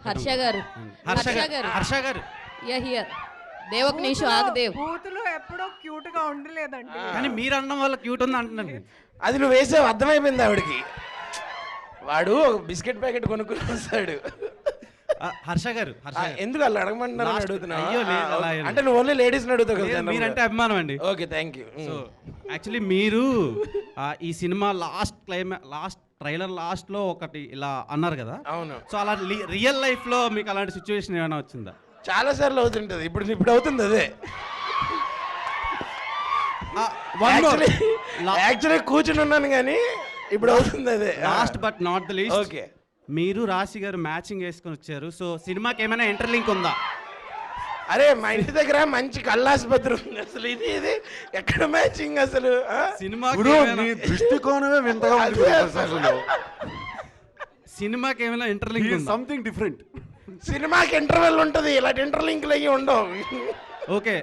హర్ష గారు హర్ష గారు హియర్ దేవక్నీషు ఆగదేవ్. బూతులు ఎప్పుడో క్యూట్ గా ఉండలేదండి. కానీ మీరు అనడం వల్ల క్యూట్ ఉంది అంటున్నాను. అది నువ్వు వేసావు, అర్థమైపోయింది ఆవిడకి. వాడు ఒక బిస్కెట్ ప్యాకెట్ కొనుక్కుని వస్తాడు. హర్ష గారు ఎందుకు అలా అడగమంటున్నారు అడుగుతున్నా? అయ్యో, లేదు, అలా ఏం అంటే నువ్వు ఓన్లీ లేడీస్ అడుగుతావు కదా. మీరంటే అభిమానం అండి. Okay, thank you. So actually మీరు ఈ సినిమా లాస్ట్ ట్రైలర్ లాస్ట్ లో ఒకటి ఇలా అన్నారు కదా. అవును. సో అలా రియల్ లైఫ్ లో మీకు అలాంటి సిచ్యువేషన్ ఏమైనా వచ్చిందా? చాలా సార్లు అవుతుంటది. ఇప్పుడు అవుతుంది అదే. యాక్చువల్లీ కూర్చుని ఉన్నాను కానీ ఇప్పుడు అవుతుంది అదే. Last but not the least, okay, మీరు రాశి గారు మ్యాచింగ్ వేసుకొని వచ్చారు. సో సినిమాకి ఏమైనా ఇంటర్లింక్ ఉందా? అరే మా ఇంటి దగ్గర మంచి కళ్ళాసుపత్రి ఉంది. అసలు ఇది ఎక్కడ మ్యాచింగ్ అసలు? దృష్టికోణమే వింతగా ఉంది అసలు. సినిమాకి ఏమైనా ఇంటర్లింక్ ఉందా? Something different. సినిమాకి ఇంటర్వెల్ ఉంటది, ఇలాంటి ఇంటర్లింక్లు అయ్యి ఉండవు. ఓకే,